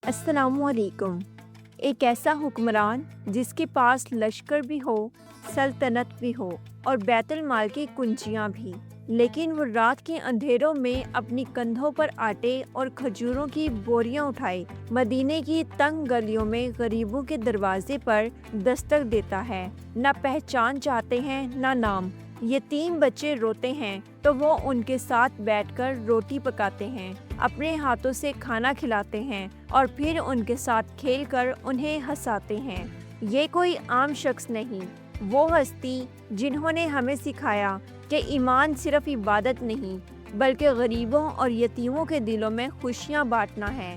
السلام علیکم۔ ایک ایسا حکمران جس کے پاس لشکر بھی ہو، سلطنت بھی ہو اور بیت المال کی کنجیاں بھی، لیکن وہ رات کے اندھیروں میں اپنی کندھوں پر آٹے اور کھجوروں کی بوریاں اٹھائے مدینے کی تنگ گلیوں میں غریبوں کے دروازے پر دستک دیتا ہے۔ نہ پہچان چاہتے ہیں نہ نام۔ یتیم بچے روتے ہیں تو وہ ان کے ساتھ بیٹھ کر روٹی پکاتے ہیں، اپنے ہاتھوں سے کھانا کھلاتے ہیں اور پھر ان کے ساتھ کھیل کر انہیں ہنساتے ہیں۔ یہ کوئی عام شخص نہیں، وہ ہستی جنہوں نے ہمیں سکھایا کہ ایمان صرف عبادت نہیں بلکہ غریبوں اور یتیموں کے دلوں میں خوشیاں بانٹنا ہے۔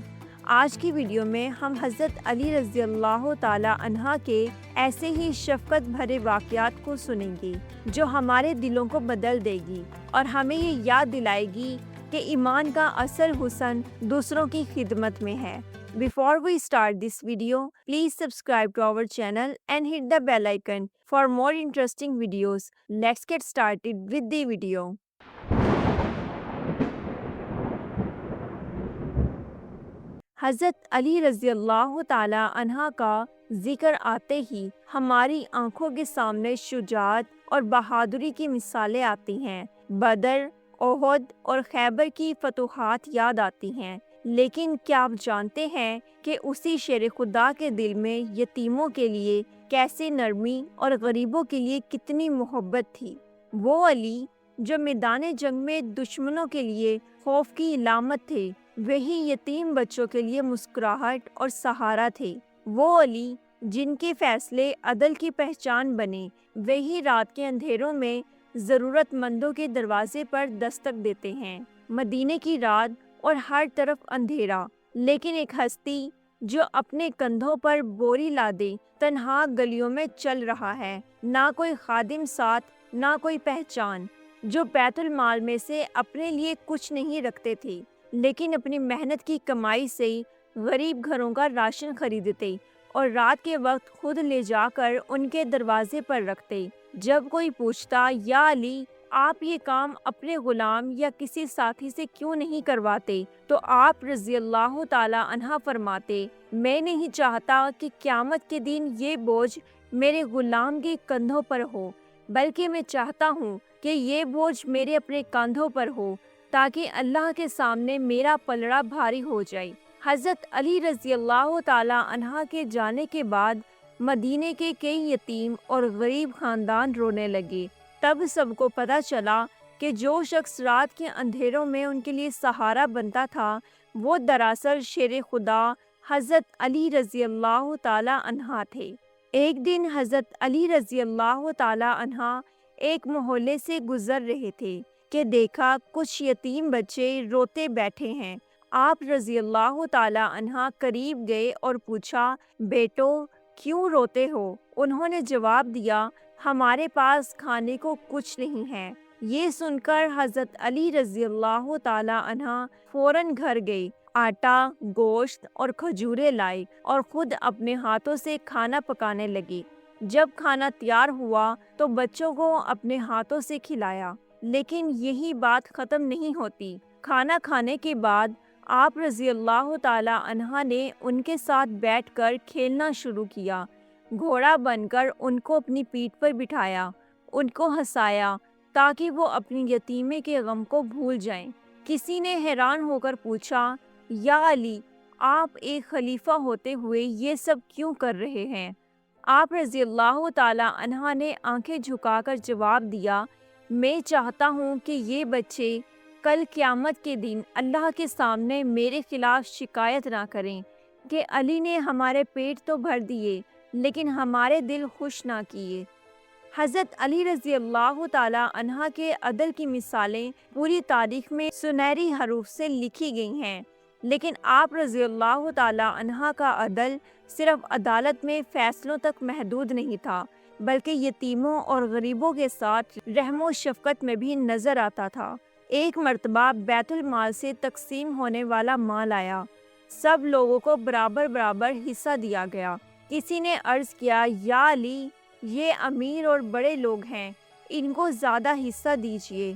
آج کی ویڈیو میں ہم حضرت علی رضی اللہ تعالی عنہ کے ایسے ہی شفقت بھرے واقعات کو سنیں گے جو ہمارے دلوں کو بدل دے گی اور ہمیں یہ یاد دلائے گی کہ ایمان کا اصل حسن دوسروں کی خدمت میں ہے۔ Before we start this video, please subscribe to our channel and hit the bell icon for more interesting videos. Let's get started with the video. حضرت علی رضی اللہ تعالی عنہ کا ذکر آتے ہی ہماری آنکھوں کے سامنے شجاعت اور بہادری کی مثالیں آتی ہیں۔ بدر، احد اور خیبر کی فتوحات یاد آتی ہیں، لیکن کیا آپ جانتے ہیں کہ اسی شیر خدا کے دل میں یتیموں کے لیے کیسے نرمی اور غریبوں کے لیے کتنی محبت تھی؟ وہ علی جو میدان جنگ میں دشمنوں کے لیے خوف کی علامت تھے، وہی یتیم بچوں کے لیے مسکراہٹ اور سہارا تھے۔ وہ علی جن کے فیصلے عدل کی پہچان بنے، وہی رات کے اندھیروں میں ضرورت مندوں کے دروازے پر دستک دیتے ہیں۔ مدینے کی رات اور ہر طرف اندھیرا، لیکن ایک ہستی جو اپنے کندھوں پر بوری لادے تنہا گلیوں میں چل رہا ہے، نہ کوئی خادم ساتھ نہ کوئی پہچان، جو بیت المال میں سے اپنے لیے کچھ نہیں رکھتے تھے لیکن اپنی محنت کی کمائی سے غریب گھروں کا راشن خریدتے اور رات کے وقت خود لے جا کر ان کے دروازے پر رکھتے۔ جب کوئی پوچھتا یا علی آپ یہ کام اپنے غلام یا کسی ساتھی سے کیوں نہیں کرواتے، تو آپ رضی اللہ تعالی عنہ فرماتے، میں نہیں چاہتا کہ قیامت کے دن یہ بوجھ میرے غلام کے کندھوں پر ہو، بلکہ میں چاہتا ہوں کہ یہ بوجھ میرے اپنے کندھوں پر ہو تاکہ اللہ کے سامنے میرا پلڑا بھاری ہو جائے۔ حضرت علی رضی اللہ تعالی عنہ کے جانے کے بعد مدینے کے کئی یتیم اور غریب خاندان رونے لگے۔ تب سب کو پتہ چلا کہ جو شخص رات کے اندھیروں میں ان کے لیے سہارا بنتا تھا، وہ دراصل شیر خدا حضرت علی رضی اللہ تعالی عنہ تھے۔ ایک دن حضرت علی رضی اللہ تعالی عنہ ایک محلے سے گزر رہے تھے کہ دیکھا کچھ یتیم بچے روتے بیٹھے ہیں۔ آپ رضی اللہ تعالی عنہ قریب گئے اور پوچھا، بیٹو کیوں روتے ہو؟ انہوں نے جواب دیا، ہمارے پاس کھانے کو کچھ نہیں ہے۔ یہ سن کر حضرت علی رضی اللہ تعالی عنہ فوراً گھر گئے، آٹا، گوشت اور کھجوریں لائے اور خود اپنے ہاتھوں سے کھانا پکانے لگے۔ جب کھانا تیار ہوا تو بچوں کو اپنے ہاتھوں سے کھلایا۔ لیکن یہی بات ختم نہیں ہوتی۔ کھانا کھانے کے بعد آپ رضی اللہ تعالی عنہ نے ان کے ساتھ بیٹھ کر کھیلنا شروع کیا۔ گھوڑا بن کر ان کو اپنی پیٹھ پر بٹھایا، ان کو ہنسایا تاکہ وہ اپنی یتیمی کے غم کو بھول جائیں۔ کسی نے حیران ہو کر پوچھا، یا علی آپ ایک خلیفہ ہوتے ہوئے یہ سب کیوں کر رہے ہیں؟ آپ رضی اللہ تعالی عنہ نے آنکھیں جھکا کر جواب دیا، میں چاہتا ہوں کہ یہ بچے کل قیامت کے دن اللہ کے سامنے میرے خلاف شکایت نہ کریں کہ علی نے ہمارے پیٹ تو بھر دیے لیکن ہمارے دل خوش نہ کیے۔ حضرت علی رضی اللہ تعالی عنہ کے عدل کی مثالیں پوری تاریخ میں سنہری حروف سے لکھی گئی ہیں، لیکن آپ رضی اللہ تعالی عنہ کا عدل صرف عدالت میں فیصلوں تک محدود نہیں تھا، بلکہ یتیموں اور غریبوں کے ساتھ رحم و شفقت میں بھی نظر آتا تھا۔ ایک مرتبہ بیت المال سے تقسیم ہونے والا مال آیا، سب لوگوں کو برابر برابر حصہ دیا گیا۔ کسی نے عرض کیا، یا علی یہ امیر اور بڑے لوگ ہیں، ان کو زیادہ حصہ دیجیے۔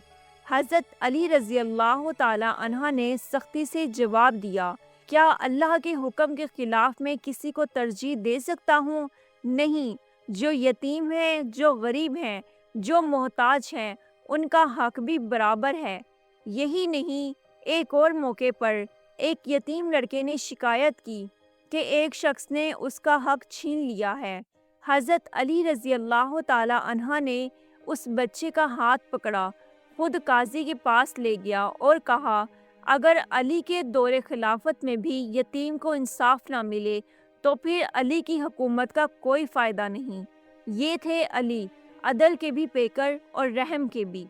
حضرت علی رضی اللہ تعالی عنہ نے سختی سے جواب دیا کیا اللہ کے حکم کے خلاف میں کسی کو ترجیح دے سکتا ہوں؟ نہیں۔ جو یتیم ہیں، جو غریب ہیں، جو محتاج ہیں، ان کا حق بھی برابر ہے۔ یہی نہیں، ایک اور موقع پر ایک یتیم لڑکے نے شکایت کی کہ ایک شخص نے اس کا حق چھین لیا ہے۔ حضرت علی رضی اللہ تعالی عنہ نے اس بچے کا ہاتھ پکڑا، خود قاضی کے پاس لے گیا اور کہا اگر علی کے دور خلافت میں بھی یتیم کو انصاف نہ ملے تو پھر علی کی حکومت کا کوئی فائدہ نہیں۔ یہ تھے علی، عدل کے بھی پیکر اور رحم کے بھی۔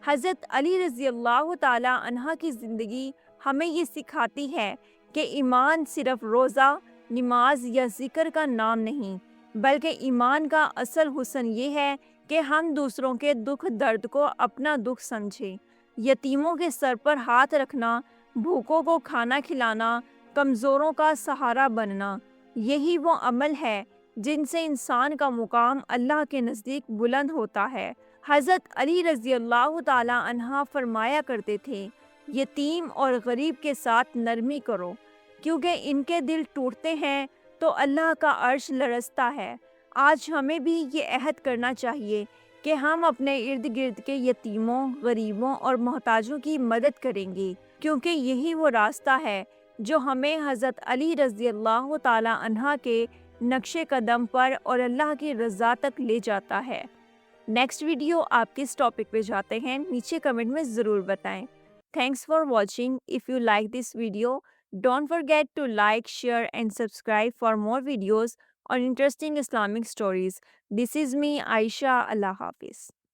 حضرت علی رضی اللہ تعالی عنہ کی زندگی ہمیں یہ سکھاتی ہے کہ ایمان صرف روزہ، نماز یا ذکر کا نام نہیں، بلکہ ایمان کا اصل حسن یہ ہے کہ ہم دوسروں کے دکھ درد کو اپنا دکھ سمجھیں۔ یتیموں کے سر پر ہاتھ رکھنا، بھوکوں کو کھانا کھلانا، کمزوروں کا سہارا بننا، یہی وہ عمل ہے جن سے انسان کا مقام اللہ کے نزدیک بلند ہوتا ہے۔ حضرت علی رضی اللہ تعالی عنہ فرمایا کرتے تھے یتیم اور غریب کے ساتھ نرمی کرو، کیونکہ ان کے دل ٹوٹتے ہیں تو اللہ کا عرش لرزتا ہے۔ آج ہمیں بھی یہ عہد کرنا چاہیے کہ ہم اپنے ارد گرد کے یتیموں، غریبوں اور محتاجوں کی مدد کریں گے، کیونکہ یہی وہ راستہ ہے جو ہمیں حضرت علی رضی اللہ تعالی عنہ کے نقش قدم پر اور اللہ کی رضا تک لے جاتا ہے۔ نیکسٹ ویڈیو آپ کس ٹاپک پہ جاتے ہیں نیچے کمنٹ میں ضرور بتائیں۔ Thanks for watching. If you like this video don't forget to like, share and subscribe for more videos on interesting Islamic stories. This is me, Aisha. Allah Hafiz.